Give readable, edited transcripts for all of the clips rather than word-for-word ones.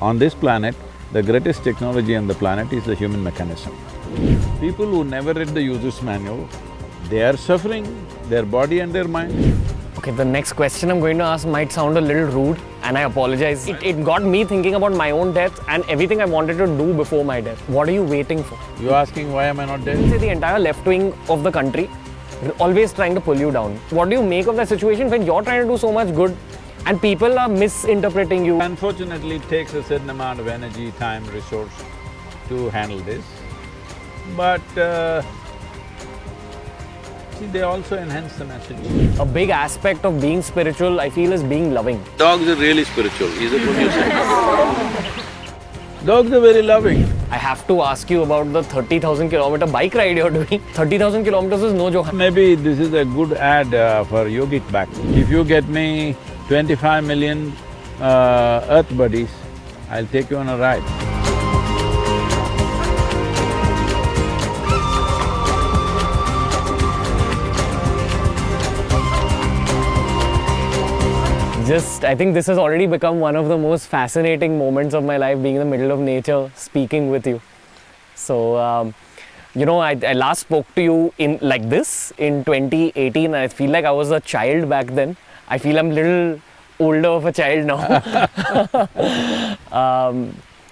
On this planet, the greatest technology on the planet is the human mechanism. People who never read the user's manual, they are suffering, their body and their mind. Okay, the next question I'm going to ask might sound a little rude, and I apologize. It got me thinking about my own death and everything I wanted to do before my death. What are you waiting for? You're asking why am I not dead? Say the entire left wing of the country always trying to pull you down. What do you make of that situation when you're trying to do so much good and people are misinterpreting you? Unfortunately, it takes a certain amount of energy, time, resource to handle this. But see, they also enhance the message. A big aspect of being spiritual, I feel, is being loving. Dogs are really spiritual, is it what you're saying? Dogs are very loving. I have to ask you about the 30,000 kilometer bike ride you're doing. 30,000 kilometers is no joke. Maybe this is a good ad for yogic back. If you get me 25 million earth buddies, I'll take you on a ride. I think this has already become one of the most fascinating moments of my life, being in the middle of nature, speaking with you. So, you know, I last spoke to you in like this in 2018. I feel like I was a child back then. I feel I'm a little older of a child now.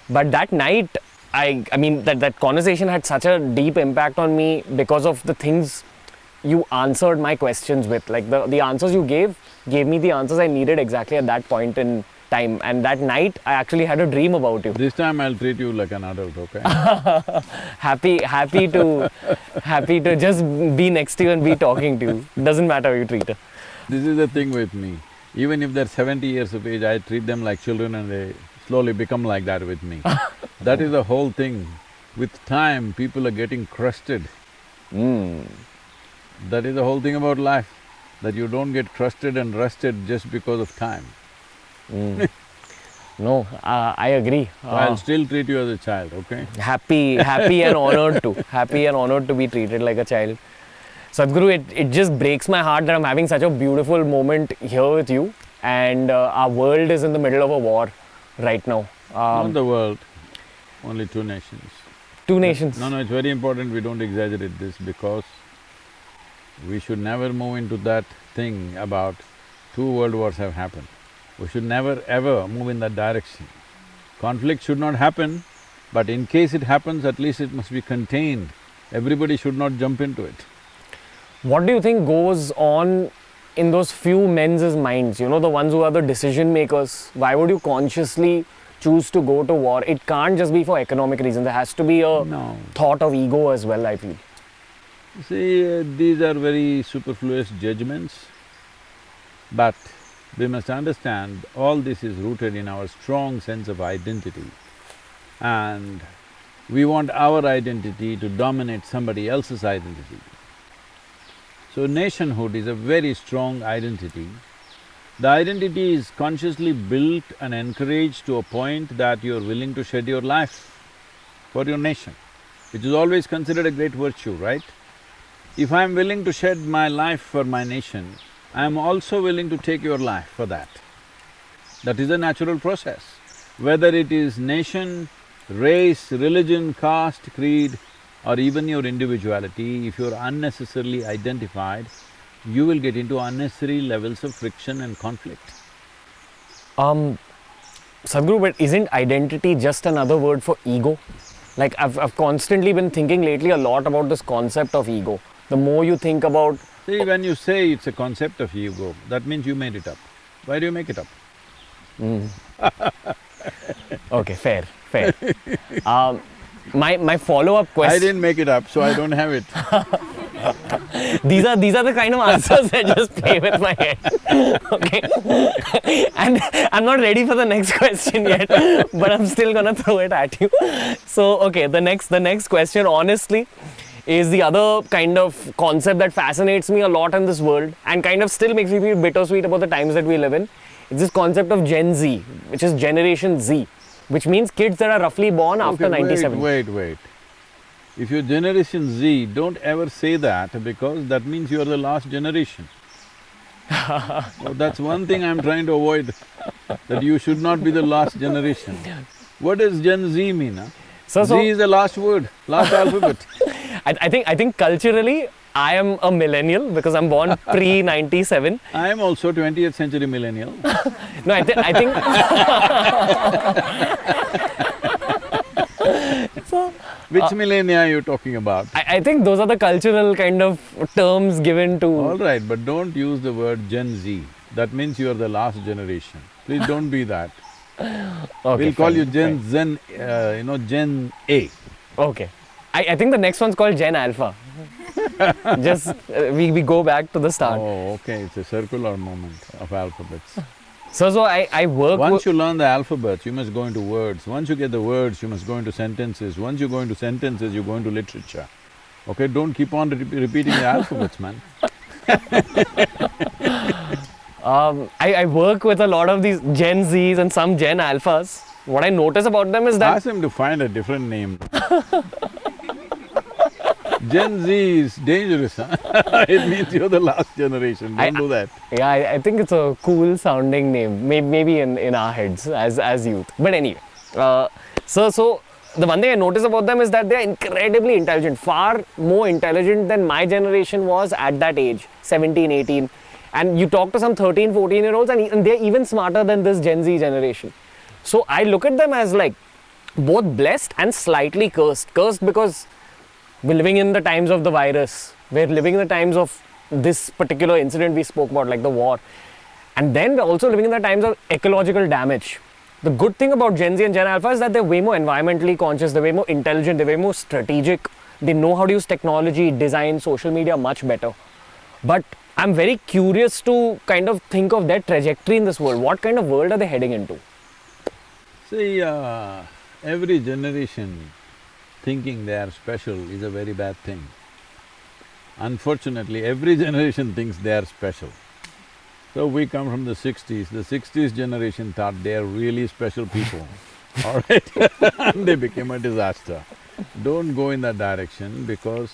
But that night, I mean, that conversation had such a deep impact on me because of the things you answered my questions with. Like the answers you gave me the answers I needed exactly at that point in time. And that night, I actually had a dream about you. This time I'll treat you like an adult, okay? happy to just be next to you and be talking to you. Doesn't matter how you treat her. This is the thing with me. Even if they're 70 years of age, I treat them like children and they slowly become like that with me. That is the whole thing. With time, people are getting crusted. That is the whole thing about life, that you don't get crusted and rusted just because of time. No, I agree. So I'll still treat you as a child, okay? Happy and honored to. Happy and honored to be treated like a child. Sadhguru, it just breaks my heart that I'm having such a beautiful moment here with you, and our world is in the middle of a war right now. Not the world, only two nations. Two nations? No, it's very important we don't exaggerate this because we should never move into that thing about two world wars have happened. We should never ever move in that direction. Conflict should not happen, but in case it happens, at least it must be contained. Everybody should not jump into it. What do you think goes on in those few men's minds, you know, the ones who are the decision makers? Why would you consciously choose to go to war? It can't just be for economic reasons, there has to be a thought of ego as well, I feel. See, these are very superfluous judgments, but we must understand all this is rooted in our strong sense of identity, and we want our identity to dominate somebody else's identity. So nationhood is a very strong identity. The identity is consciously built and encouraged to a point that you're willing to shed your life for your nation, which is always considered a great virtue, right? If I'm willing to shed my life for my nation, I'm also willing to take your life for that. That is a natural process. Whether it is nation, race, religion, caste, creed, or even your individuality, if you're unnecessarily identified, you will get into unnecessary levels of friction and conflict. Sadhguru, but isn't identity just another word for ego? Like I've constantly been thinking lately a lot about this concept of ego. The more you think about… See, when you say it's a concept of ego, that means you made it up. Why do you make it up? Okay, fair. My follow-up question… I didn't make it up, so I don't have it. These are the kind of answers that just play with my head, okay? And I'm not ready for the next question yet, but I'm still gonna throw it at you. So, okay, the next question, honestly, is the other kind of concept that fascinates me a lot in this world and kind of still makes me feel bittersweet about the times that we live in. It's this concept of Gen Z, which is Generation Z, which means kids that are roughly born after 97. Wait. If you're Generation Z, don't ever say that because that means you're the last generation. So that's one thing I'm trying to avoid, that you should not be the last generation. What does Gen Z mean? Huh? So Z is the last word, last alphabet. I think culturally I am a millennial because I'm born pre-97. I am also 20th century millennial. No, I think so. Which millennia are you talking about? I think those are the cultural kind of terms given to. All right, but don't use the word Gen Z. That means you are the last generation. Please don't be that. Okay, We'll call fine, you Gen fine. Gen A. Okay. I think the next one's called Gen Alpha. Just we go back to the start. Oh, okay, it's a circular movement of alphabets. So I work Once you learn the alphabet, you must go into words. Once you get the words, you must go into sentences. Once you go into sentences, you go into literature. Okay, don't keep on repeating the alphabets, man. I work with a lot of these Gen Zs and some Gen Alphas. What I notice about them is that Ask him to find a different name. Gen Z is dangerous, huh? It means you're the last generation, don't do that. yeah, I think it's a cool sounding name, maybe in our heads as youth. But anyway, so the one thing I notice about them is that they're incredibly intelligent, far more intelligent than my generation was at that age, 17, 18. And you talk to some 13, 14-year-olds and they're even smarter than this Gen Z generation. So I look at them as like both blessed and slightly cursed. Cursed because we're living in the times of the virus. We're living in the times of this particular incident we spoke about, like the war. And then we're also living in the times of ecological damage. The good thing about Gen Z and Gen Alpha is that they're way more environmentally conscious, they're way more intelligent, they're way more strategic. They know how to use technology, design, social media much better. But I'm very curious to kind of think of their trajectory in this world. What kind of world are they heading into? See, every generation thinking they are special is a very bad thing. Unfortunately, every generation thinks they are special. So we come from the 60s. The 60s generation thought they are really special people, all right? And they became a disaster. Don't go in that direction because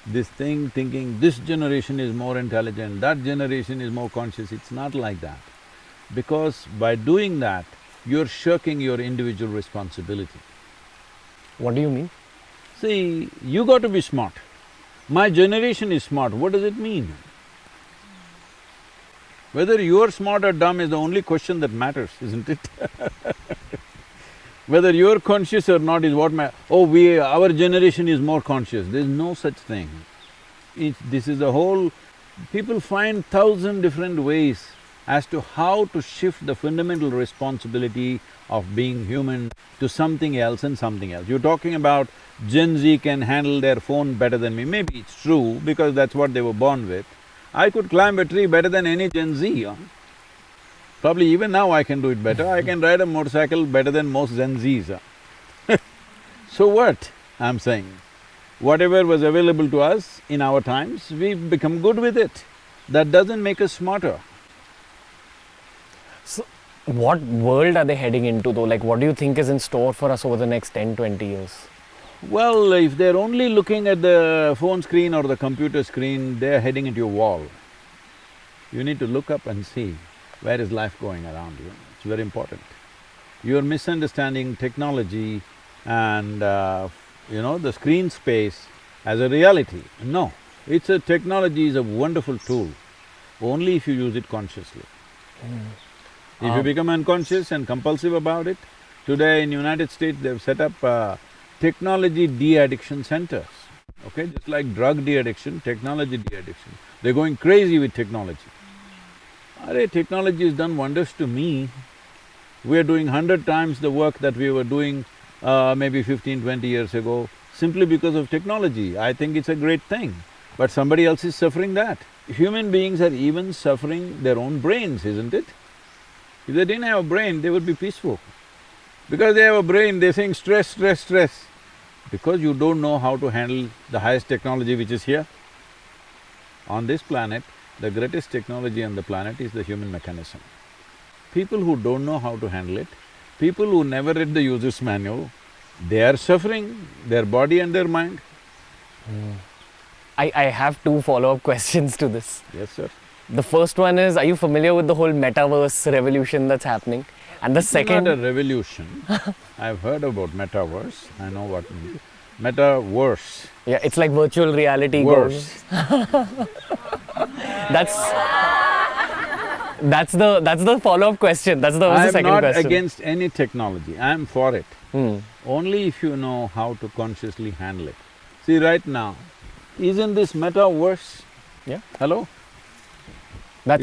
this thing thinking this generation is more intelligent, that generation is more conscious, it's not like that. Because by doing that, you're shirking your individual responsibility. What do you mean? See, you got to be smart. My generation is smart, what does it mean? Whether you're smart or dumb is the only question that matters, isn't it? Whether you're conscious or not is what our generation is more conscious. There's no such thing. This is a whole… People find 1,000 different ways as to how to shift the fundamental responsibility of being human to something else and something else. You're talking about Gen Z can handle their phone better than me. Maybe it's true because that's what they were born with. I could climb a tree better than any Gen Z, huh? Probably even now I can do it better. I can ride a motorcycle better than most Gen Zs, huh? So what, I'm saying? Whatever was available to us in our times, we've become good with it. That doesn't make us smarter. So, what world are they heading into though? Like, what do you think is in store for us over the next 10, 20 years? Well, if they're only looking at the phone screen or the computer screen, they're heading into a wall. You need to look up and see where is life going around you. It's very important. You're misunderstanding technology and the screen space as a reality. No, technology is a wonderful tool, only if you use it consciously. If you become unconscious and compulsive about it, today in United States they've set up technology de-addiction centers, okay? Just like drug de-addiction, technology de-addiction. They're going crazy with technology. Technology has done wonders to me. We are doing 100 times the work that we were doing maybe 15, 20 years ago, simply because of technology. I think it's a great thing, but somebody else is suffering that. Human beings are even suffering their own brains, isn't it? If they didn't have a brain, they would be peaceful. Because they have a brain, they're saying stress, stress, stress. Because you don't know how to handle the highest technology which is here. On this planet, the greatest technology on the planet is the human mechanism. People who don't know how to handle it, people who never read the user's manual, they are suffering, their body and their mind. I have two follow-up questions to this. Yes, sir. The first one is, are you familiar with the whole Metaverse revolution that's happening? And the It's not second… a revolution. I've heard about Metaverse, I know what it means. Metaverse. Yeah, it's like virtual reality. Worse. That's the follow-up question. That's the I'm second not question. against any technology, I'm for it. Only if you know how to consciously handle it. See, right now, isn't this Metaverse? Yeah. Hello? That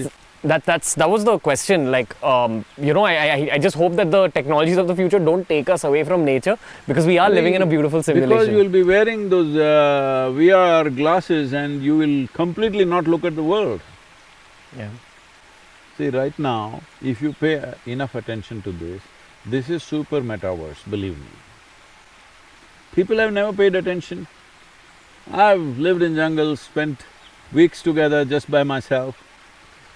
was the question. Like, I just hope that the technologies of the future don't take us away from nature, because we are living in a beautiful simulation. Because you will be wearing those VR glasses and you will completely not look at the world. Yeah. See, right now, if you pay enough attention to this is super Metaverse, believe me. People have never paid attention. I've lived in jungles, spent weeks together just by myself.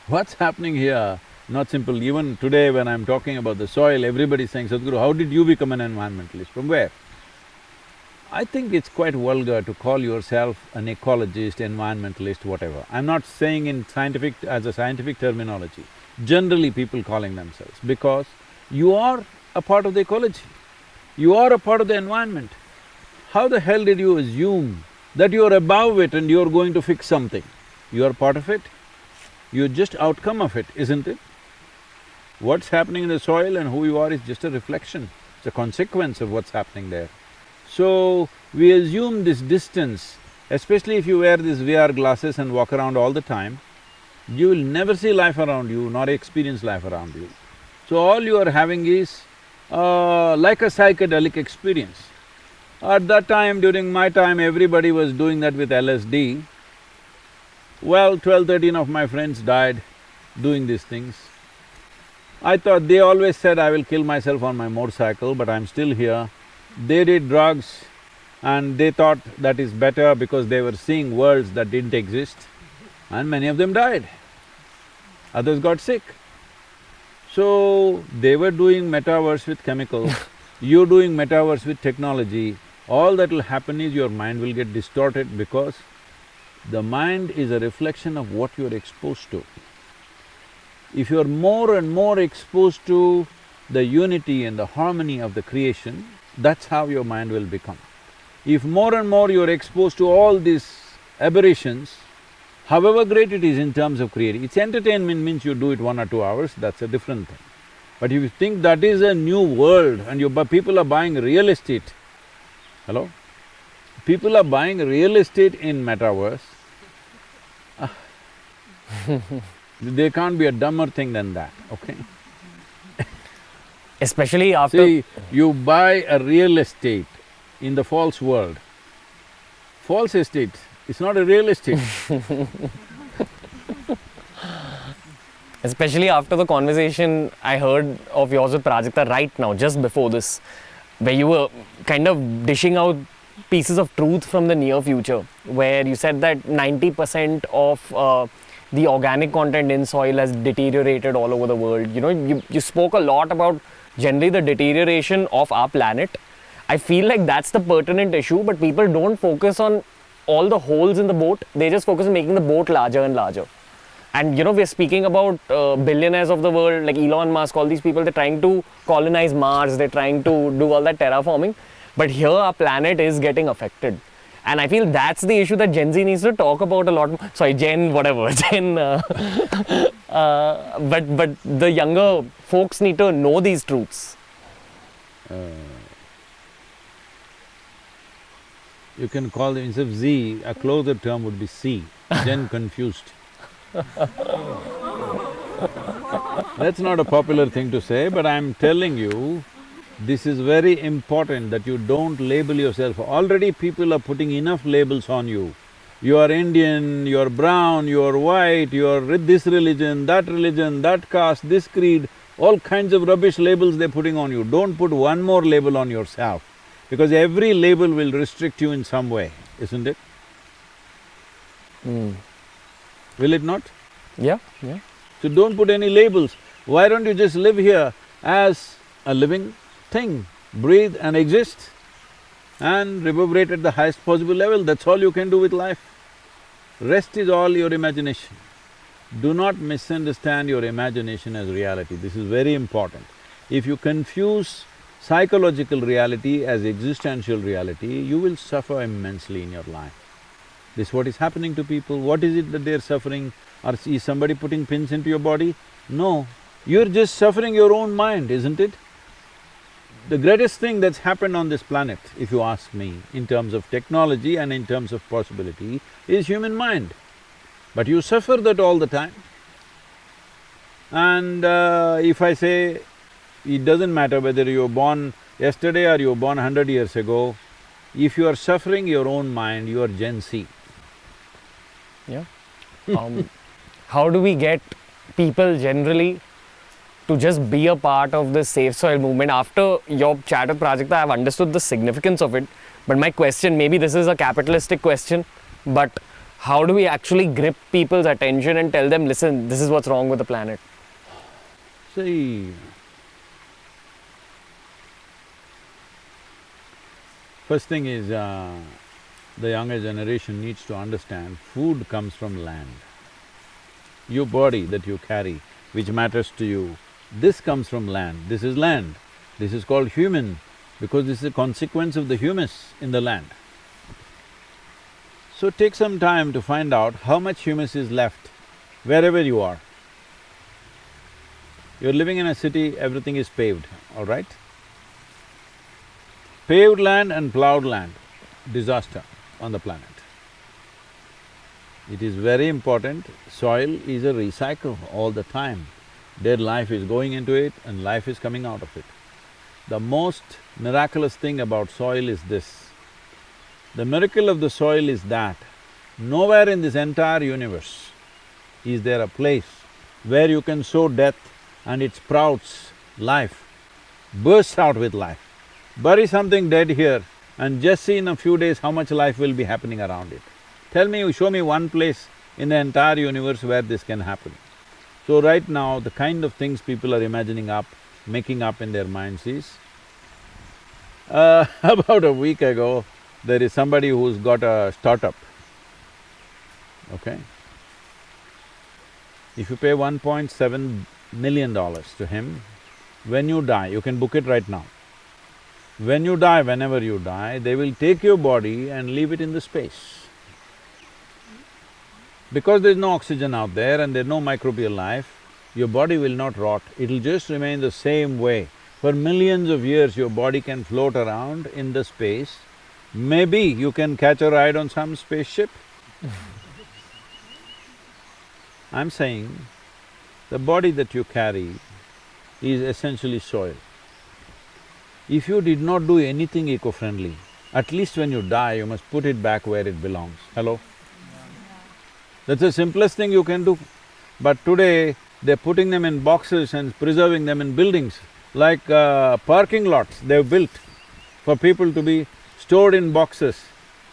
What's happening here? Not simple. Even today when I'm talking about the soil, everybody's saying, Sadhguru, how did you become an environmentalist? From where? I think it's quite vulgar to call yourself an ecologist, environmentalist, whatever. I'm not saying as a scientific terminology. Generally people calling themselves, because you are a part of the ecology. You are a part of the environment. How the hell did you assume that you're above it and you're going to fix something? You are part of it. You're just outcome of it, isn't it? What's happening in the soil and who you are is just a reflection, it's a consequence of what's happening there. So, we assume this distance, especially if you wear these VR glasses and walk around all the time, you will never see life around you, nor experience life around you. So all you are having is like a psychedelic experience. At that time, during my time, everybody was doing that with LSD. Well, 12, 13 of my friends died doing these things. I thought… they always said I will kill myself on my motorcycle, but I'm still here. They did drugs and they thought that is better because they were seeing worlds that didn't exist, and many of them died. Others got sick. So, they were doing Metaverse with chemicals, you're doing Metaverse with technology. All that will happen is your mind will get distorted, because the mind is a reflection of what you're exposed to. If you're more and more exposed to the unity and the harmony of the creation, that's how your mind will become. If more and more you're exposed to all these aberrations, however great it is in terms of creating, it's entertainment means you do it 1 or 2 hours, that's a different thing. But if you think that is a new world and people are buying real estate, hello? People are buying real estate in Metaverse, there can't be a dumber thing than that, okay? Especially after… See, you buy a real estate in the false world. False estate, it's not a real estate. Especially after the conversation I heard of yours with Prajakta right now, just before this, where you were kind of dishing out pieces of truth from the near future, where you said that 90% of the organic content in soil has deteriorated all over the world. You know, you spoke a lot about generally the deterioration of our planet. I feel like that's the pertinent issue, but people don't focus on all the holes in the boat, they just focus on making the boat larger and larger. And we're speaking about billionaires of the world like Elon Musk, all these people, they're trying to colonize Mars, they're trying to do all that terraforming, but here our planet is getting affected. And I feel that's the issue that Gen Z needs to talk about a lot more. Sorry, Gen whatever, but the younger folks need to know these truths. You can call them, instead of Z, a closer term would be C, Gen confused. That's not a popular thing to say, but I'm telling you, this is very important that you don't label yourself. Already people are putting enough labels on you. You are Indian, you are brown, you are white, you are this religion, that caste, this creed, all kinds of rubbish labels they're putting on you. Don't put one more label on yourself, because every label will restrict you in some way, isn't it? Will it not? Yeah. So don't put any labels. Why don't you just live here as a living thing, breathe and exist and reverberate at the highest possible level, that's all you can do with life. Rest is all your imagination. Do not misunderstand your imagination as reality, this is very important. If you confuse psychological reality as existential reality, you will suffer immensely in your life. This is what is happening to people. What is it that they're suffering? Or is somebody putting pins into your body? No, you're just suffering your own mind, isn't it? The greatest thing that's happened on this planet, if you ask me, in terms of technology and in terms of possibility, is human mind. But you suffer that all the time. And if I say, it doesn't matter whether you were born yesterday or you were born 100 years ago, if you are suffering your own mind, you are Gen Z. Yeah. How do we get people generally to just be a part of this safe soil movement? After your chat with Prajakta, I have understood the significance of it. But my question, maybe this is a capitalistic question, but how do we actually grip people's attention and tell them, listen, this is what's wrong with the planet? See, first thing is, the younger generation needs to understand food comes from land. Your body that you carry, which matters to you, this comes from land, this is land. This is called human because this is a consequence of the humus in the land. So take some time to find out how much humus is left wherever you are. You're living in a city, everything is paved, all right? Paved land and plowed land, disaster on the planet. It is very important, soil is a recycle all the time. Dead life is going into it and life is coming out of it. The most miraculous thing about soil is this. The miracle of the soil is that nowhere in this entire universe is there a place where you can sow death and it sprouts life, bursts out with life. Bury something dead here and just see in a few days how much life will be happening around it. Tell me, show me one place in the entire universe where this can happen. So right now, the kind of things people are imagining up, making up in their minds is, about a week ago, there is somebody who's got a startup, okay? If you pay $1.7 million to him, when you die, you can book it right now. When you die, whenever you die, they will take your body and leave it in the space. Because there's no oxygen out there and there's no microbial life, your body will not rot, it'll just remain the same way. For millions of years, your body can float around in the space. Maybe you can catch a ride on some spaceship. I'm saying, the body that you carry is essentially soil. If you did not do anything eco-friendly, at least when you die, you must put it back where it belongs. Hello? That's the simplest thing you can do. But today, they're putting them in boxes and preserving them in buildings, like parking lots they've built for people to be stored in boxes.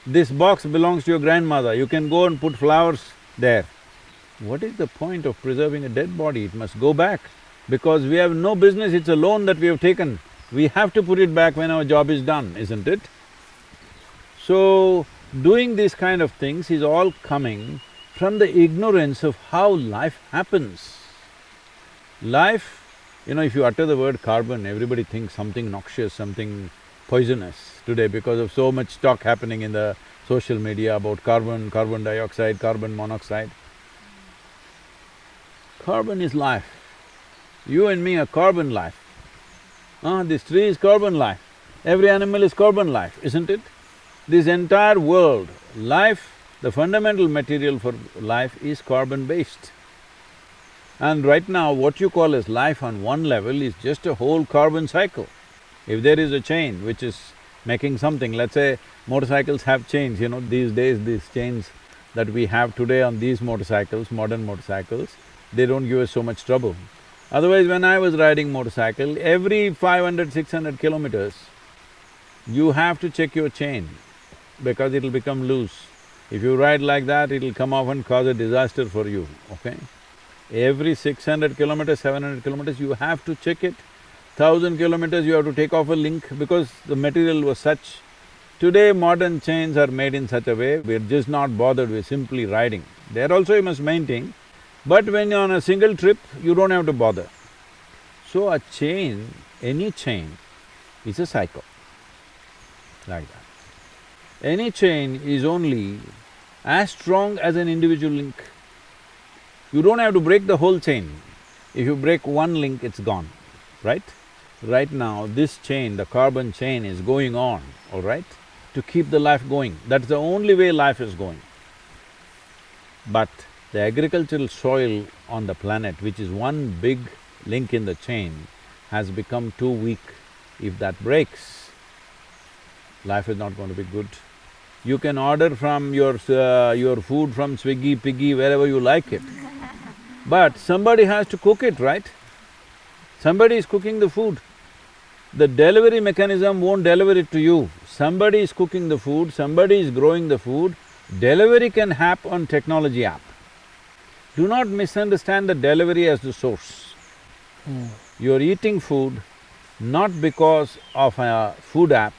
This box belongs to your grandmother, you can go and put flowers there. What is the point of preserving a dead body? It must go back, because we have no business, it's a loan that we have taken. We have to put it back when our job is done, isn't it? So, doing these kind of things is all coming from the ignorance of how life happens. Life, if you utter the word carbon, everybody thinks something noxious, something poisonous today because of so much talk happening in the social media about carbon, carbon dioxide, carbon monoxide. Carbon is life. You and me are carbon life. This tree is carbon life. Every animal is carbon life, isn't it? This entire world, life, the fundamental material for life is carbon-based. And right now, what you call as life on one level is just a whole carbon cycle. If there is a chain which is making something, let's say motorcycles have chains, these days these chains that we have today on these motorcycles, modern motorcycles, they don't give us so much trouble. Otherwise, when I was riding motorcycle, every 500, 600 kilometers, you have to check your chain because it'll become loose. If you ride like that, it'll come off and cause a disaster for you, okay? Every 600 kilometers, 700 kilometers, you have to check it. 1,000 kilometers, you have to take off a link because the material was such. Today, modern chains are made in such a way, we're just not bothered, we're simply riding. There also you must maintain, but when you're on a single trip, you don't have to bother. So a chain any chain is a cycle, like that. Any chain is only as strong as an individual link. You don't have to break the whole chain. If you break one link, it's gone, right? Right now, this chain, the carbon chain is going on, all right, to keep the life going. That's the only way life is going. But the agricultural soil on the planet, which is one big link in the chain, has become too weak. If that breaks, life is not going to be good. You can order from your food from Swiggy, Piggy, wherever you like it. But somebody has to cook it, right? Somebody is cooking the food. The delivery mechanism won't deliver it to you. Somebody is cooking the food, somebody is growing the food. Delivery can happen on technology app. Do not misunderstand the delivery as the source. You're eating food not because of a food app,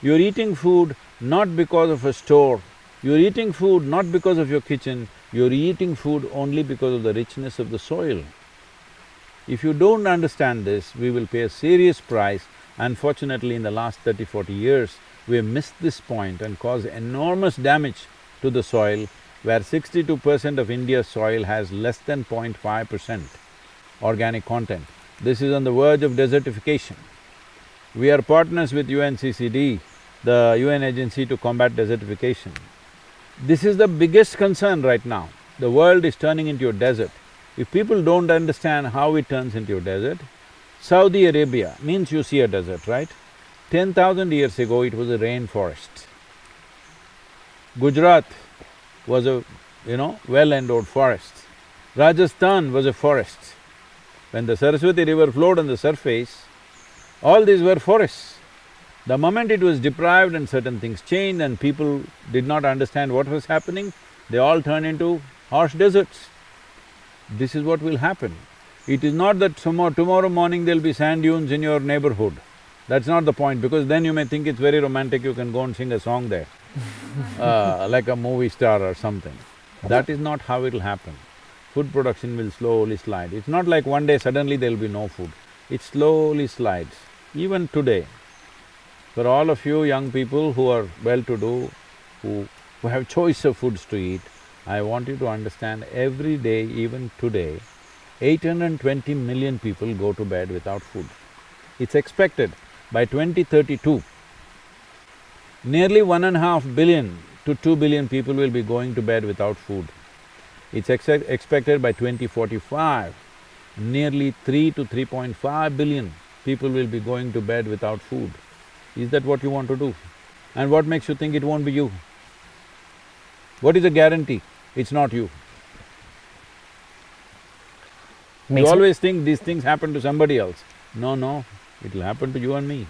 you're eating food not because of a store, you're eating food not because of your kitchen, you're eating food only because of the richness of the soil. If you don't understand this, we will pay a serious price. Unfortunately, in the last 30-40 years, we have missed this point and caused enormous damage to the soil, where 62% of India's soil has less than 0.5% organic content. This is on the verge of desertification. We are partners with UNCCD, the UN agency to combat desertification. This is the biggest concern right now. The world is turning into a desert. If people don't understand how it turns into a desert, Saudi Arabia means you see a desert, right? 10,000 years ago, it was a rainforest. Gujarat was a, well-endowed forest. Rajasthan was a forest. When the Saraswati river flowed on the surface, all these were forests. The moment it was deprived and certain things changed and people did not understand what was happening, they all turned into harsh deserts. This is what will happen. It is not that tomorrow morning there'll be sand dunes in your neighborhood. That's not the point, because then you may think it's very romantic, you can go and sing a song there, like a movie star or something. That is not how it'll happen. Food production will slowly slide. It's not like one day suddenly there'll be no food. It slowly slides. Even today, for all of you young people who are well-to-do, who have choice of foods to eat, I want you to understand, every day, even today, 820 million people go to bed without food. It's expected by 2032, nearly 1.5 billion to 2 billion people will be going to bed without food. It's expected by 2045, nearly 3 to 3.5 billion people will be going to bed without food. Is that what you want to do? And what makes you think it won't be you? What is the guarantee? It's not you. You always think these things happen to somebody else. No, it'll happen to you and me.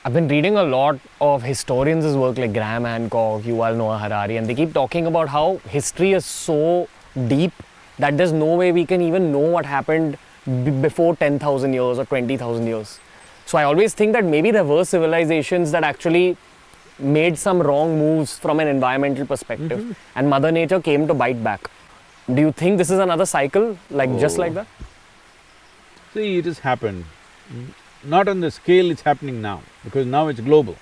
I've been reading a lot of historians' work like Graham Hancock, Yuval Noah Harari, and they keep talking about how history is so deep that there's no way we can even know what happened before 10,000 years or 20,000 years. So I always think that maybe there were civilizations that actually made some wrong moves from an environmental perspective, and Mother Nature came to bite back. Do you think this is another cycle, just like that? See, it has happened. Not on the scale it's happening now, because now it's global.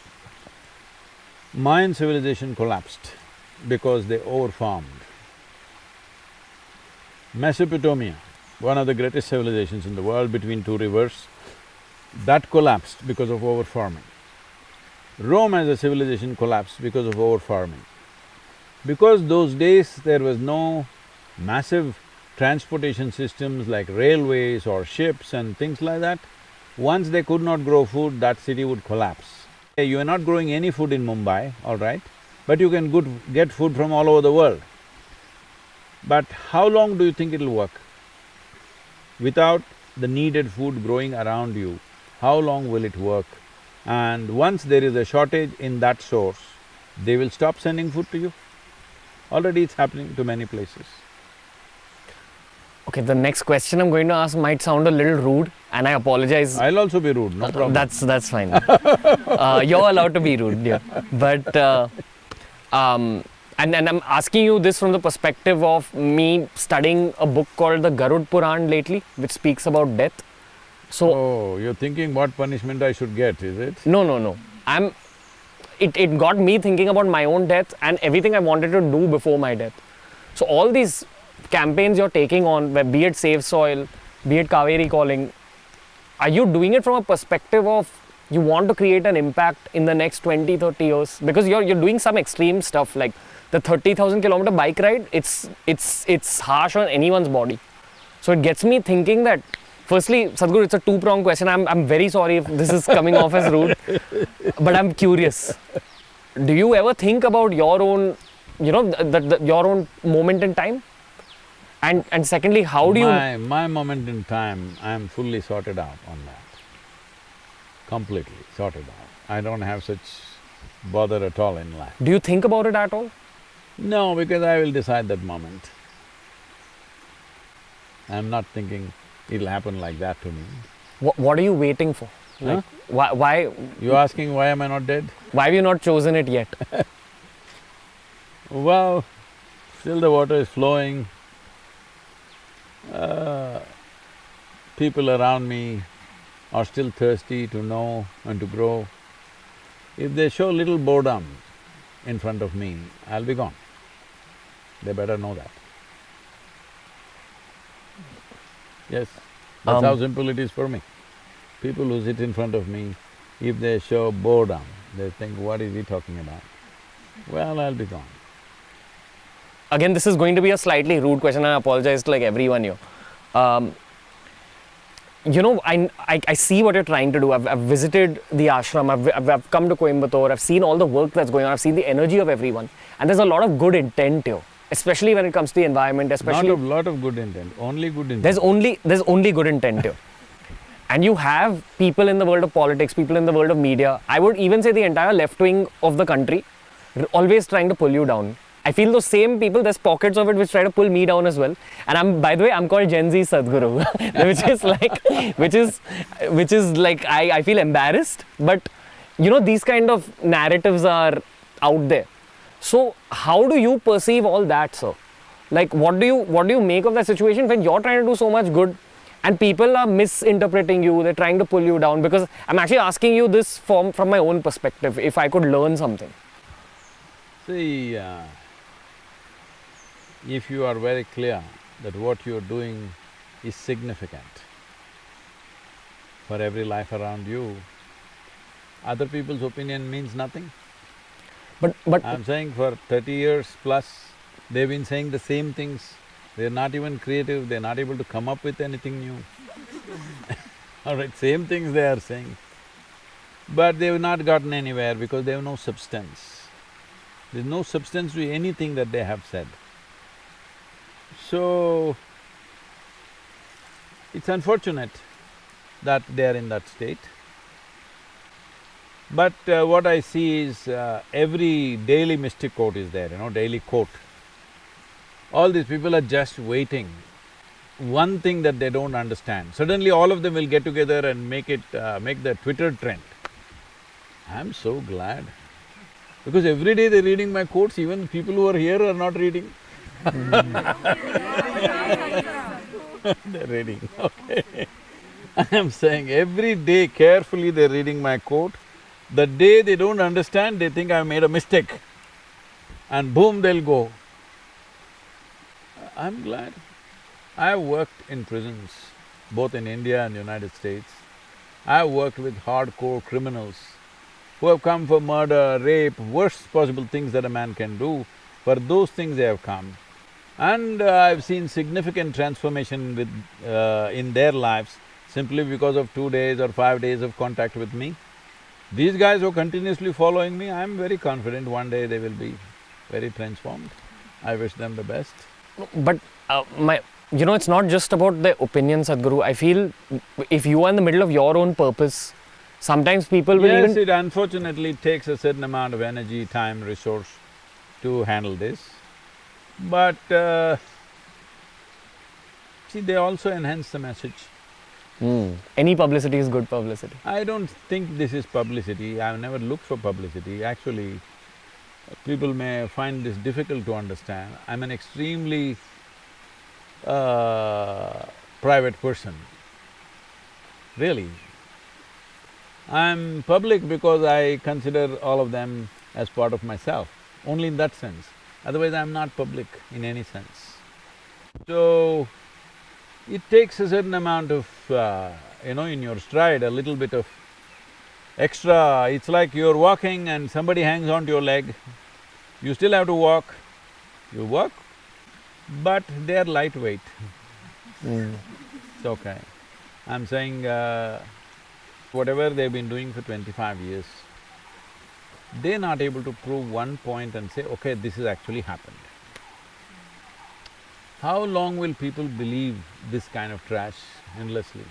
Mayan civilization collapsed because they overfarmed. Mesopotamia, one of the greatest civilizations in the world between two rivers, that collapsed because of overfarming. Rome as a civilization collapsed because of overfarming. Because those days there was no massive transportation systems like railways or ships and things like that, once they could not grow food, that city would collapse. You are not growing any food in Mumbai, all right, but you can get food from all over the world. But how long do you think it'll work? Without the needed food growing around you, how long will it work? And once there is a shortage in that source, they will stop sending food to you. Already it's happening to many places. Okay, the next question I'm going to ask might sound a little rude, and I apologize. I'll also be rude, no problem. That's fine. You're allowed to be rude, yeah. But and I'm asking you this from the perspective of me studying a book called the Garud Puran lately, which speaks about death. So Oh, you're thinking what punishment I should get, is it? no. It got me thinking about my own death and everything I wanted to do before my death. So all these campaigns you're taking on, be it Save Soil, be it Kaveri Calling, are you doing it from a perspective of you want to create an impact in the next 20, 30 years? Because you're doing some extreme stuff like the 30,000 kilometer bike ride. It's harsh on anyone's body. So it gets me thinking that, firstly, Sadhguru, it's a two-pronged question. I'm very sorry if this is coming off as rude, but I'm curious. Do you ever think about your own, your own moment in time? And secondly, how do you… My moment in time, I'm fully sorted out on that. Completely sorted out. I don't have such bother at all in life. Do you think about it at all? No, because I will decide that moment. I'm not thinking it'll happen like that to me. What are you waiting for? Like, why… You're asking why am I not dead? Why have you not chosen it yet? Well, still the water is flowing. People around me are still thirsty to know and to grow. If they show little boredom in front of me, I'll be gone. They better know that. Yes, that's how simple it is for me. People who sit in front of me, if they show boredom, they think, what is he talking about? Well, I'll be gone. Again, this is going to be a slightly rude question, I apologize to like everyone here. I see what you're trying to do. I've visited the ashram, I've come to Coimbatore, I've seen all the work that's going on, I've seen the energy of everyone. And there's a lot of good intent here, especially when it comes to the environment, especially… Not a lot of good intent, only good intent. There's only good intent here. And you have people in the world of politics, people in the world of media, I would even say the entire left wing of the country, always trying to pull you down. I feel those same people, there's pockets of it which try to pull me down as well. And by the way, I'm called Gen Z Sadhguru, which is like, I feel embarrassed. But, these kind of narratives are out there. So, how do you perceive all that, sir? Like, what do you make of that situation when you're trying to do so much good and people are misinterpreting you, they're trying to pull you down? Because I'm actually asking you this from my own perspective, if I could learn something. See, if you are very clear that what you're doing is significant for every life around you, other people's opinion means nothing. But I'm saying for 30 years plus, they've been saying the same things. They're not even creative, they're not able to come up with anything new. All right, same things they are saying. But they've not gotten anywhere because they have no substance. There's no substance to anything that they have said. So, it's unfortunate that they are in that state. But what I see is every daily mystic quote is there, daily quote. All these people are just waiting. One thing that they don't understand, suddenly all of them will get together and make the Twitter trend. I'm so glad. Because every day they're reading my quotes, even people who are here are not reading. They're reading, okay. I'm saying every day carefully they're reading my quote. The day they don't understand, they think I've made a mistake. And boom, they'll go. I'm glad. I've worked in prisons, both in India and United States. I've worked with hardcore criminals who have come for murder, rape, worst possible things that a man can do. For those things they have come. And I've seen significant transformation in their lives simply because of 2 days or 5 days of contact with me. These guys who are continuously following me, I'm very confident one day they will be very transformed. I wish them the best. But it's not just about the opinion, Sadhguru. I feel if you are in the middle of your own purpose, sometimes people will Yes, even… it unfortunately takes a certain amount of energy, time, resource to handle this. But see, they also enhance the message. Any publicity is good publicity. I don't think this is publicity, I've never looked for publicity. Actually, people may find this difficult to understand. I'm an extremely private person. really. I'm public because I consider all of them as part of myself, only in that sense. Otherwise, I'm not public in any sense. So, it takes a certain amount of, in your stride, a little bit of extra… It's like you're walking and somebody hangs onto your leg, you still have to walk, you walk, but they're lightweight. It's okay. I'm saying, whatever they've been doing for 25 years, they're not able to prove one point and say, okay, this has actually happened. How long will people believe this kind of trash endlessly?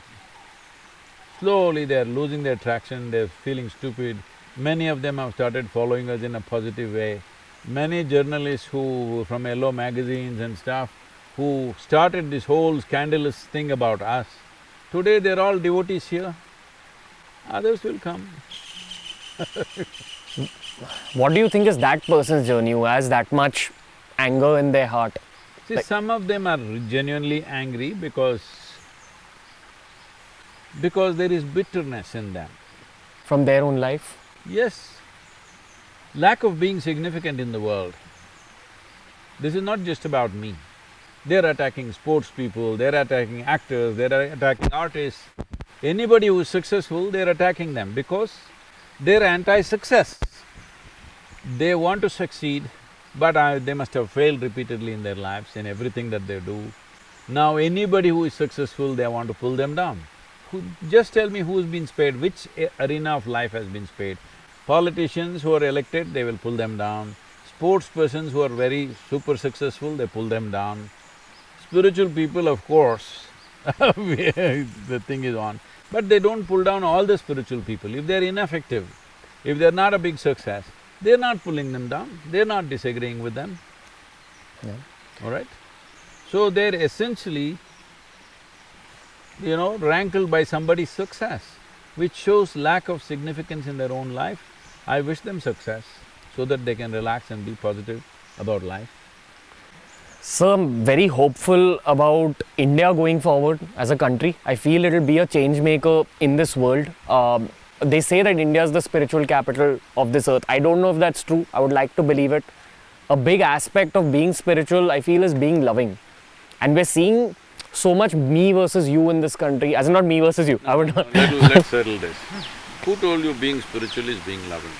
Slowly they're losing their traction, they're feeling stupid. Many of them have started following us in a positive way. Many journalists who… from yellow magazines and stuff, who started this whole scandalous thing about us, today they're all devotees here. Others will come. What do you think is that person's journey who has that much anger in their heart? See, some of them are genuinely angry because there is bitterness in them. From their own life? Yes, lack of being significant in the world. This is not just about me. They're attacking sports people, they're attacking actors, they're attacking artists. Anybody who is successful, they're attacking them because they're anti-success. They want to succeed, but they must have failed repeatedly in their lives, in everything that they do. Now anybody who is successful, they want to pull them down. Just tell me who's been spared, which arena of life has been spared. Politicians who are elected, they will pull them down. Sports persons who are very super successful, they pull them down. Spiritual people, of course, the thing is on. But they don't pull down all the spiritual people. If they're ineffective, if they're not a big success, they're not pulling them down, they're not disagreeing with them. Yeah. All right? So they're essentially, rankled by somebody's success, which shows lack of significance in their own life. I wish them success so that they can relax and be positive about life. So I'm very hopeful about India going forward as a country. I feel it'll be a change maker in this world. They say that India is the spiritual capital of this earth. I don't know if that's true. I would like to believe it. A big aspect of being spiritual, I feel, is being loving. And we're seeing so much me versus you in this country, as in not me versus you. I would not… Let's settle this. Who told you being spiritual is being loving?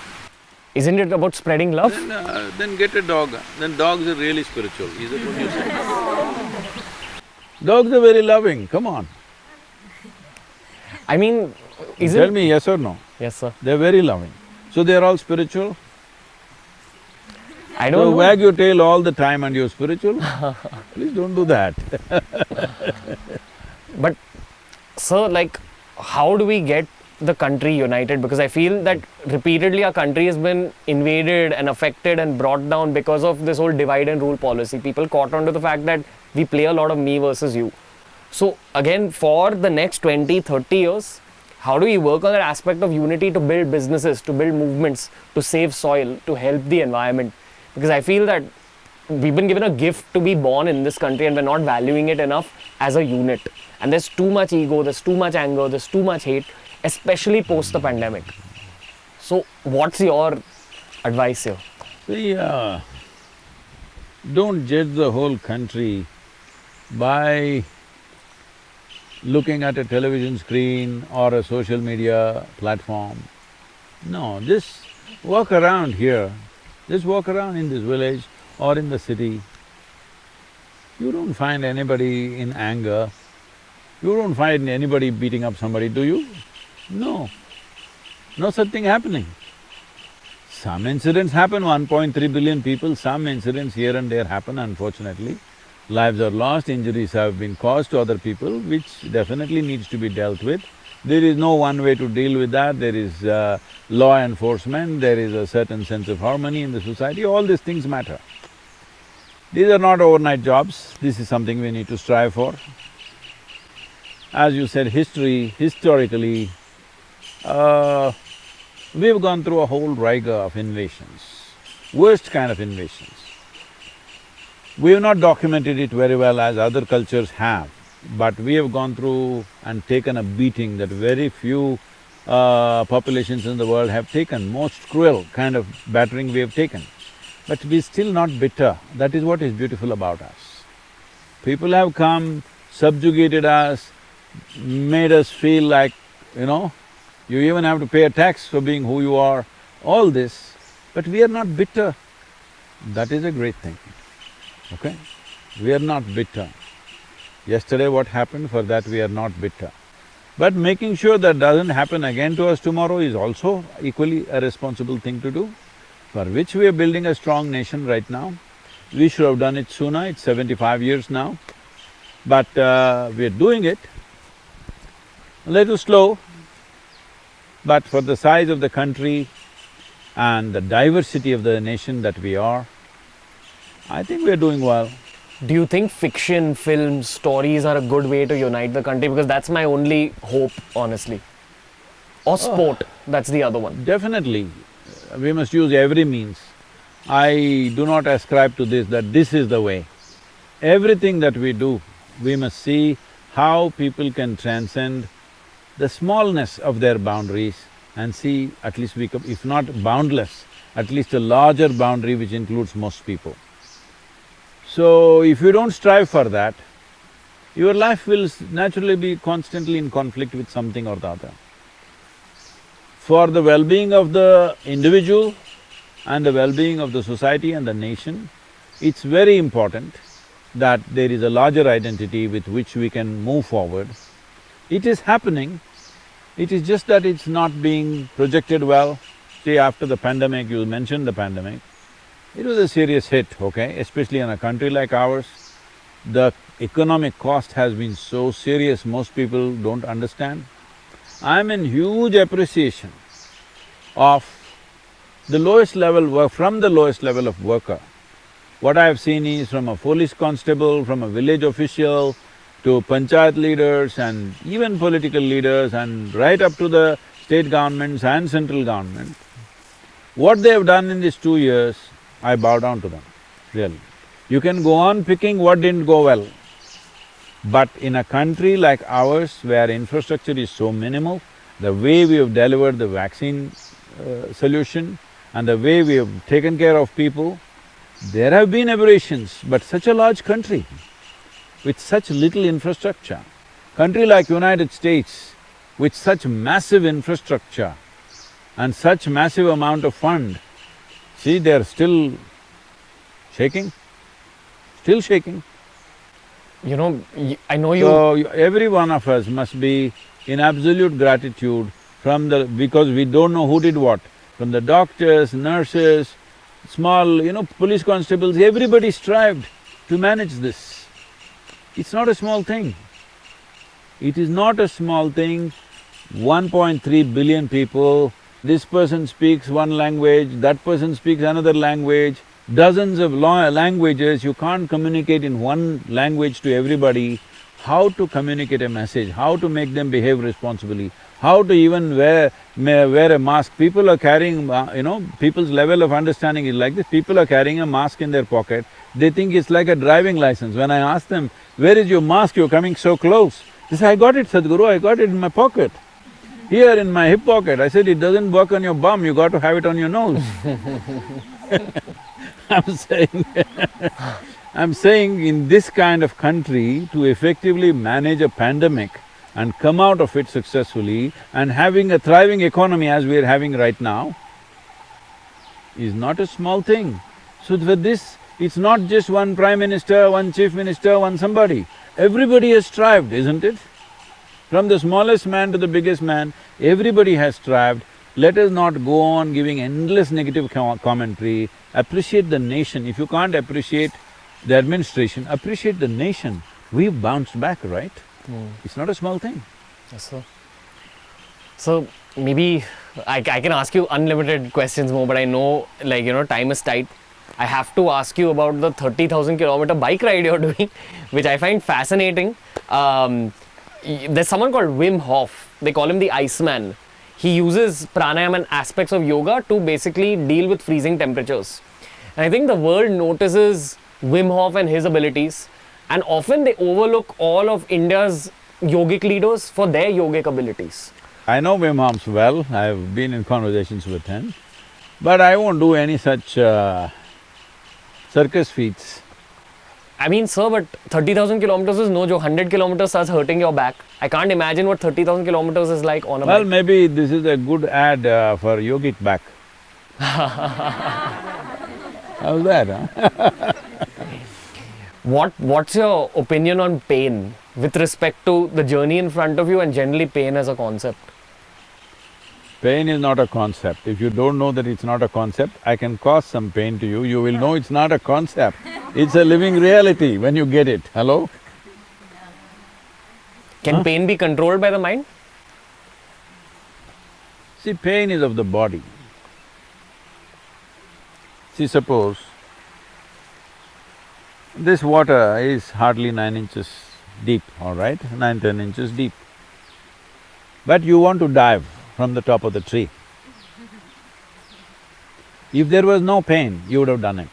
Isn't it about spreading love? Then get a dog. Then dogs are really spiritual. Is that what you say? Dogs are very loving, come on. I mean, Tell me yes or no. Yes, sir. They're very loving. So they're all spiritual? I don't So know. wag your tail all the time and you're spiritual? Please don't do that. But, sir, like, how do we get the country united? Because I feel that repeatedly our country has been invaded and affected and brought down because of this whole divide and rule policy. People caught on to the fact that we play a lot of me versus you. So again, for the next 20, 30 years, how do we work on that aspect of unity to build businesses, to build movements, to save soil, to help the environment? Because I feel that we've been given a gift to be born in this country and we're not valuing it enough as a unit. And there's too much ego, there's too much anger, there's too much hate, especially post the pandemic. So what's your advice here? See, don't judge the whole country by looking at a television screen or a social media platform. No, just walk around here, just walk around in this village or in the city. You don't find anybody in anger, you don't find anybody beating up somebody, do you? No, no such thing happening. Some incidents happen, 1.3 billion people, some incidents here and there happen, unfortunately. Lives are lost, injuries have been caused to other people, which definitely needs to be dealt with. There is no one way to deal with that, there is law enforcement, there is a certain sense of harmony in the society, all these things matter. These are not overnight jobs, this is something we need to strive for. As you said, historically, we've gone through a whole rigor of invasions, worst kind of invasions. We have not documented it very well as other cultures have. but we have gone through and taken a beating that very few populations in the world have taken, most cruel kind of battering we have taken. But we're still not bitter, that is what is beautiful about us. People have come, subjugated us, made us feel like, you even have to pay a tax for being who you are, all this, but we are not bitter. That is a great thing, okay? We are not bitter. Yesterday what happened, for that we are not bitter. But making sure that doesn't happen again to us tomorrow is also equally a responsible thing to do, for which we are building a strong nation right now. We should have done it sooner, it's 75 years now, but we are doing it. A little slow, but for the size of the country and the diversity of the nation that we are, I think we are doing well. Do you think fiction, films, stories are a good way to unite the country? Because that's my only hope, honestly. Or sport, that's the other one. Definitely, we must use every means. I do not ascribe to this, that this is the way. Everything that we do, we must see how people can transcend the smallness of their boundaries and see at least we come, if not boundless, at least a larger boundary which includes most people. So, if you don't strive for that, your life will naturally be constantly in conflict with something or the other. For the well-being of the individual and the well-being of the society and the nation, it's very important that there is a larger identity with which we can move forward. It is happening, it is just that it's not being projected well. See, after the pandemic, you mentioned the pandemic, it was a serious hit, okay, especially in a country like ours. The economic cost has been so serious, most people don't understand. I'm in huge appreciation of the lowest level from the lowest level of worker. What I have seen is from a police constable, from a village official, to panchayat leaders and even political leaders and right up to the state governments and central government, what they have done in these 2 years, I bow down to them, really. You can go on picking what didn't go well, but in a country like ours where infrastructure is so minimal, the way we have delivered the vaccine solution and the way we have taken care of people, there have been aberrations, but such a large country with such little infrastructure, country like United States with such massive infrastructure and such massive amount of fund, see, they're still shaking, still shaking. I know you… So, every one of us must be in absolute gratitude because we don't know who did what, from the doctors, nurses, small, police constables, everybody strived to manage this. It's not a small thing. It is not a small thing. 1.3 billion people, this person speaks one language, that person speaks another language, dozens of languages, you can't communicate in one language to everybody. How to communicate a message, how to make them behave responsibly, how to even wear a mask. People are carrying, people's level of understanding is like this, people are carrying a mask in their pocket, they think it's like a driving license. When I ask them, where is your mask, you're coming so close? They say, I got it, Sadhguru, I got it in my pocket. Here in my hip pocket. I said, it doesn't work on your bum, you got to have it on your nose. I'm saying in this kind of country, to effectively manage a pandemic and come out of it successfully and having a thriving economy as we are having right now is not a small thing. So for this, it's not just one prime minister, one chief minister, one somebody. Everybody has strived, isn't it? From the smallest man to the biggest man, everybody has strived. Let us not go on giving endless negative commentary. Appreciate the nation. If you can't appreciate the administration, appreciate the nation. We've bounced back, right? It's not a small thing. Yes, sir. So, maybe I can ask you unlimited questions more, but I know, time is tight. I have to ask you about the 30,000 kilometer bike ride you're doing, which I find fascinating. There's someone called Wim Hof, they call him the Iceman. He uses pranayama and aspects of yoga to basically deal with freezing temperatures. And I think the world notices Wim Hof and his abilities. And often they overlook all of India's yogic leaders for their yogic abilities. I know Wim Hof well, I've been in conversations with him, but I won't do any such circus feats. I mean, sir, but 30,000 kilometers is no joke. 100 kilometers starts hurting your back. I can't imagine what 30,000 kilometers is like on a Well, bike. maybe this is a good ad for yogic back. How's that, huh? What's your opinion on pain with respect to the journey in front of you and generally pain as a concept? Pain is not a concept. If you don't know that it's not a concept, I can cause some pain to you, you will know it's not a concept. It's a living reality when you get it. Hello? Can pain be controlled by the mind? See, pain is of the body. See, suppose this water is hardly 9 inches deep, all right, 9–10 inches deep. But you want to dive from the top of the tree. If there was no pain, you would have done it.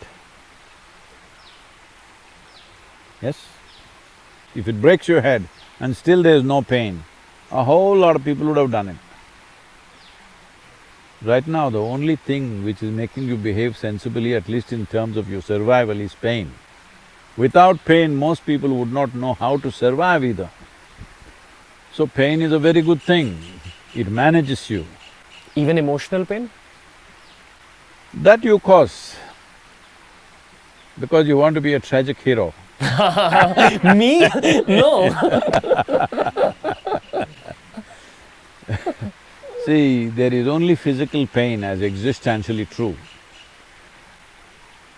Yes? If it breaks your head and still there is no pain, a whole lot of people would have done it. Right now, the only thing which is making you behave sensibly, at least in terms of your survival, is pain. Without pain, most people would not know how to survive either. So pain is a very good thing, it manages you. Even emotional pain? That you cause, because you want to be a tragic hero. Me? No. See, there is only physical pain as existentially true.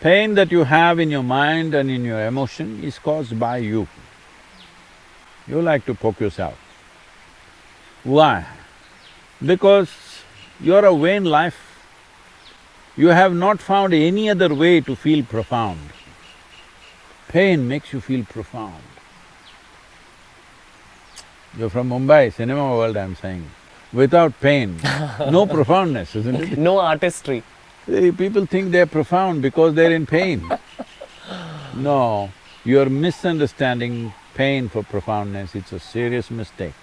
Pain that you have in your mind and in your emotion is caused by you. You like to poke yourself. Why? Because you're a vain life. You have not found any other way to feel profound. Pain makes you feel profound. You're from Mumbai, cinema world, I'm saying. Without pain, no profoundness, isn't it? No artistry. See, people think they're profound because they're in pain. No, you're misunderstanding pain for profoundness, it's a serious mistake.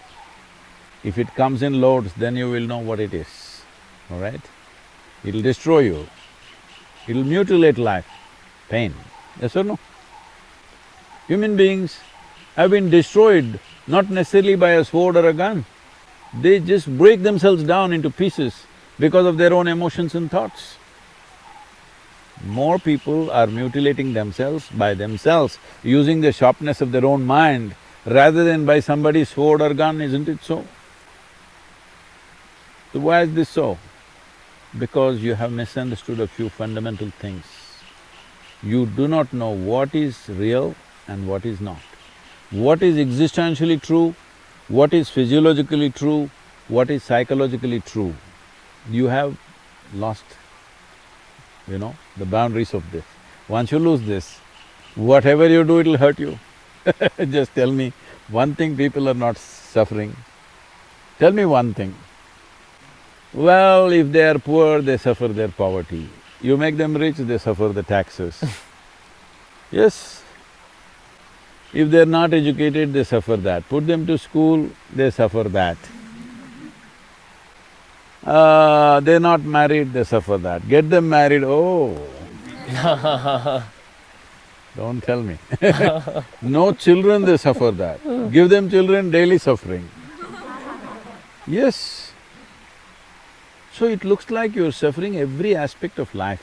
If it comes in loads, then you will know what it is, all right? It'll destroy you, it'll mutilate life, pain, yes or no? Human beings have been destroyed not necessarily by a sword or a gun, they just break themselves down into pieces because of their own emotions and thoughts. More people are mutilating themselves by themselves, using the sharpness of their own mind rather than by somebody's sword or gun, isn't it so? So why is this so? Because you have misunderstood a few fundamental things. You do not know what is real and what is not. What is existentially true, what is physiologically true, what is psychologically true. You have lost, the boundaries of this. Once you lose this, whatever you do, it'll hurt you. Just tell me one thing people are not suffering. Tell me one thing. Well, if they are poor, they suffer their poverty. You make them rich, they suffer the taxes. Yes. If they're not educated, they suffer that. Put them to school, they suffer that. They're not married, they suffer that. Get them married, oh. Don't tell me. No children, they suffer that. Give them children, daily suffering. Yes. So it looks like you're suffering every aspect of life.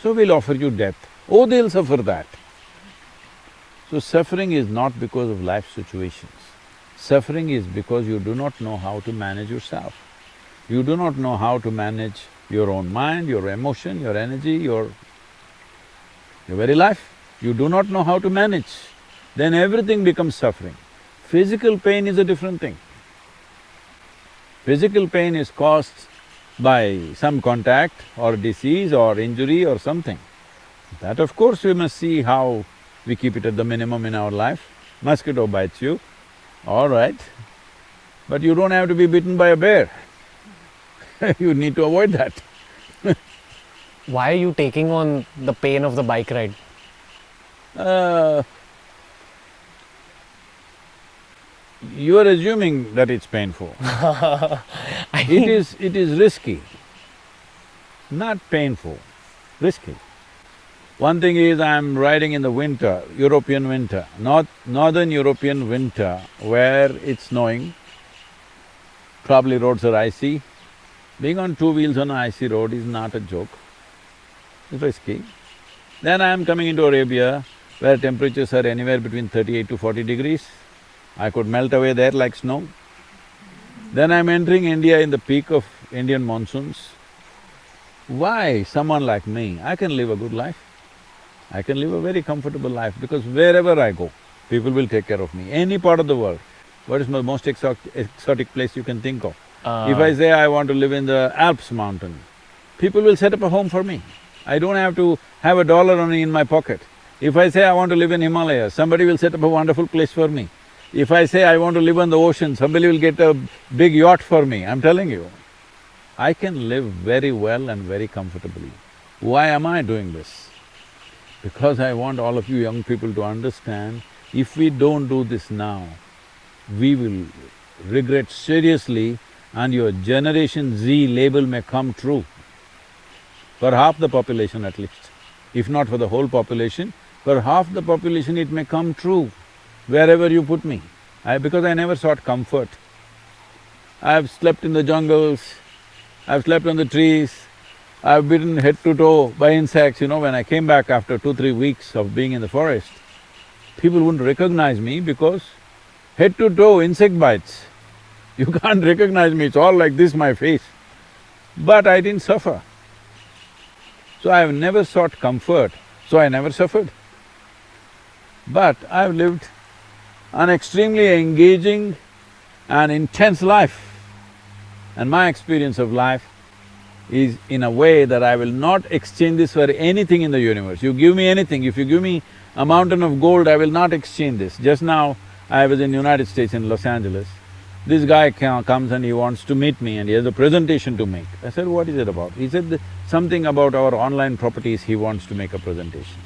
So we'll offer you death. Oh, they'll suffer that. So suffering is not because of life situations. Suffering is because you do not know how to manage yourself. You do not know how to manage your own mind, your emotion, your energy, your very life. You do not know how to manage, then everything becomes suffering. Physical pain is a different thing. Physical pain is caused by some contact or disease or injury or something. That of course we must see how we keep it at the minimum in our life. Mosquito bites you, all right, but you don't have to be bitten by a bear. You need to avoid that. Why are you taking on the pain of the bike ride? You are assuming that it's painful. It is risky, not painful, risky. One thing is, I'm riding in the winter, European winter, northern European winter, where it's snowing, probably roads are icy. Being on two wheels on an icy road is not a joke, it's risky. Then I'm coming into Arabia, where temperatures are anywhere between 38 to 40 degrees. I could melt away there like snow. Then I'm entering India in the peak of Indian monsoons. Why someone like me? I can live a good life. I can live a very comfortable life because wherever I go, people will take care of me, any part of the world. What is the most exotic place you can think of? If I say I want to live in the Alps mountain, people will set up a home for me. I don't have to have a dollar only in my pocket. If I say I want to live in Himalayas, somebody will set up a wonderful place for me. If I say I want to live on the ocean, somebody will get a big yacht for me, I'm telling you. I can live very well and very comfortably. Why am I doing this? Because I want all of you young people to understand, if we don't do this now, we will regret seriously and your Generation Z label may come true. For half the population at least. If not for the whole population, for half the population it may come true, wherever you put me. Because I never sought comfort. I've slept in the jungles, I've slept on the trees, I've bitten head to toe by insects. When I came back after 2-3 weeks of being in the forest, people wouldn't recognize me because head to toe insect bites. You can't recognize me, it's all like this, my face. But I didn't suffer. So I've never sought comfort, so I never suffered. But I've lived an extremely engaging and intense life. And my experience of life is in a way that I will not exchange this for anything in the universe. You give me anything, if you give me a mountain of gold, I will not exchange this. Just now, I was in United States in Los Angeles. This guy comes and he wants to meet me and he has a presentation to make. I said, what is it about? He said, something about our online properties, he wants to make a presentation.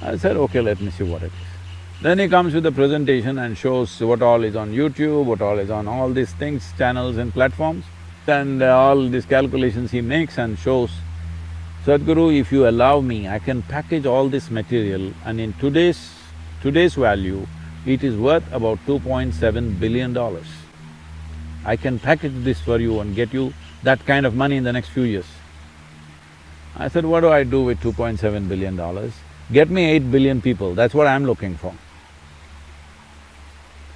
I said, okay, let me see what it is. Then he comes with a presentation and shows what all is on YouTube, what all is on all these things, channels and platforms. And all these calculations he makes and shows, Sadhguru, if you allow me, I can package all this material and in today's value, it is worth about $2.7 billion. I can package this for you and get you that kind of money in the next few years. I said, what do I do with $2.7 billion? Get me 8 billion people, that's what I'm looking for.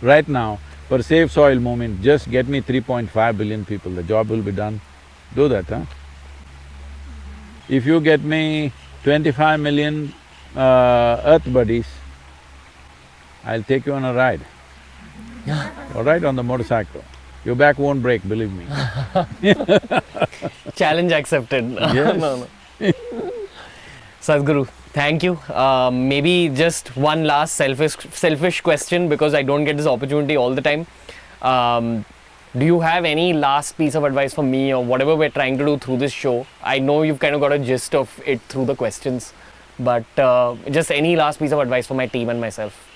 Right now, for Save Soil movement, just get me 3.5 billion people, the job will be done. Do that, huh? If you get me 25 million earth buddies, I'll take you on a ride. All right, on the motorcycle. Your back won't break, believe me. Challenge accepted. Yes. No. Sadhguru, thank you. Maybe just one last selfish question because I don't get this opportunity all the time. Do you have any last piece of advice for me or whatever we're trying to do through this show? I know you've kind of got a gist of it through the questions, but just any last piece of advice for my team and myself.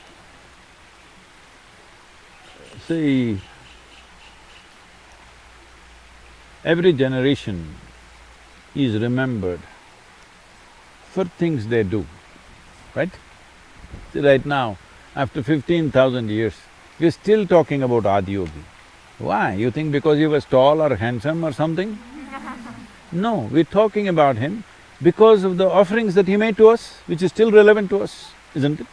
See, every generation is remembered for things they do, right? See, right now, after 15,000 years, we're still talking about Adiyogi. Why? You think because he was tall or handsome or something? No, we're talking about him because of the offerings that he made to us, which is still relevant to us, isn't it?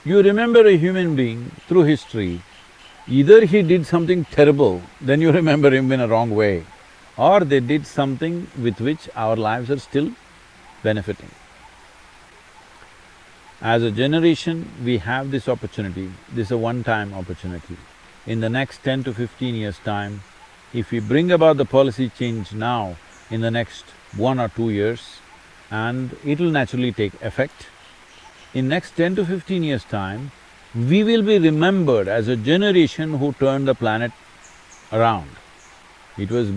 You remember a human being through history, either he did something terrible, then you remember him in a wrong way, or they did something with which our lives are still benefiting. As a generation, we have this opportunity, this is a one-time opportunity. In the next 10 to 15 years' time, if we bring about the policy change now, in the next 1 or 2 years, and it'll naturally take effect, in next 10 to 15 years' time, we will be remembered as a generation who turned the planet around. It was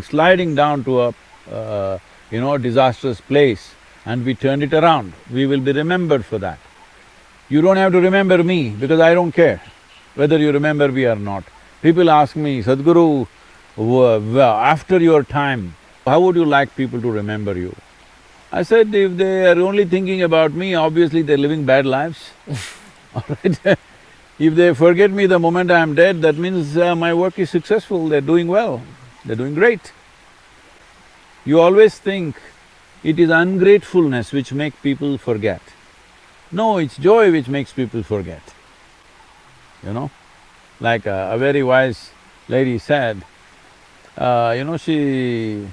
sliding down to a disastrous place and we turned it around. We will be remembered for that. You don't have to remember me because I don't care. whether you remember me or not. People ask me, Sadhguru, after your time, how would you like people to remember you? I said, if they are only thinking about me, obviously they're living bad lives. All right? If they forget me the moment I am dead, that means my work is successful, they're doing well, they're doing great. You always think it is ungratefulness which makes people forget. No, it's joy which makes people forget. You know, like a very wise lady said, she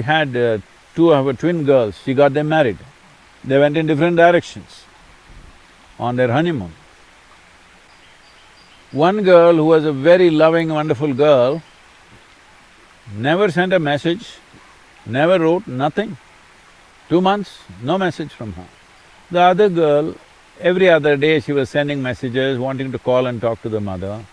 had two of her twin girls, she got them married. They went in different directions on their honeymoon. One girl who was a very loving, wonderful girl, never sent a message, never wrote, nothing. 2 months, no message from her. The other girl, every other day she was sending messages, wanting to call and talk to the mother.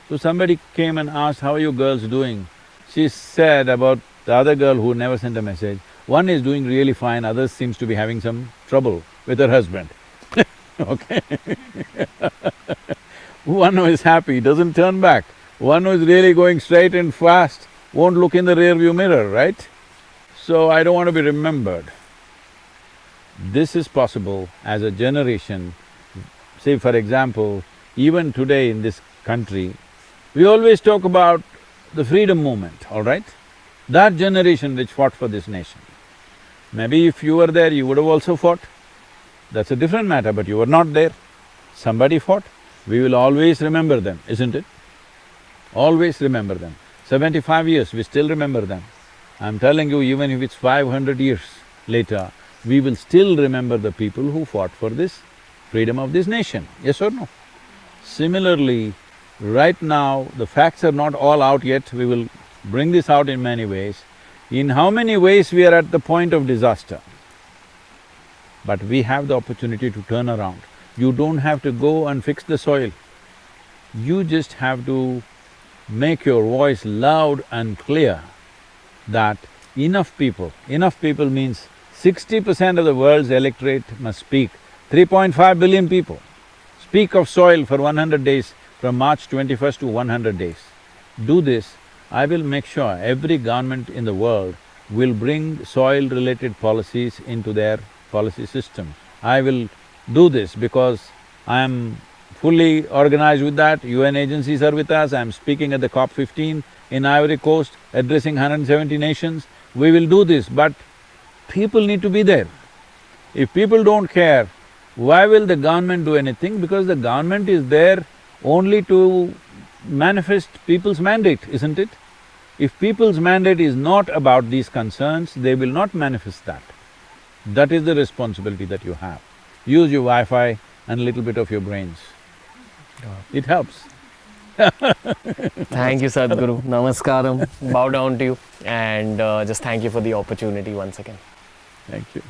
So somebody came and asked, how are you girls doing? She said about the other girl who never sent a message, one is doing really fine, other seems to be having some trouble with her husband. Okay. One who is happy doesn't turn back. One who is really going straight and fast won't look in the rear view mirror, right? So I don't want to be remembered. This is possible as a generation. Say for example, even today in this country, we always talk about the freedom movement, all right? That generation which fought for this nation. Maybe if you were there, you would have also fought. That's a different matter, but you were not there. Somebody fought. We will always remember them, isn't it? Always remember them. 75 years, we still remember them. I'm telling you, even if it's 500 years later, we will still remember the people who fought for this freedom of this nation, yes or no? Similarly, right now, the facts are not all out yet, we will bring this out in many ways. In how many ways we are at the point of disaster? But we have the opportunity to turn around. You don't have to go and fix the soil. You just have to make your voice loud and clear that enough people means 60% of the world's electorate must speak. 3.5 billion people speak of soil for 100 days, from March 21st to 100 days. Do this, I will make sure every government in the world will bring soil-related policies into their policy system. I will do this because I am fully organized with that, UN agencies are with us, I am speaking at the COP15 in Ivory Coast, addressing 170 nations. We will do this, but people need to be there. If people don't care, why will the government do anything? Because the government is there only to manifest people's mandate, isn't it? If people's mandate is not about these concerns, they will not manifest that. That is the responsibility that you have. Use your Wi-Fi and a little bit of your brains. It helps. Thank you, Sadhguru. Namaskaram. Bow down to you and just thank you for the opportunity once again. Thank you.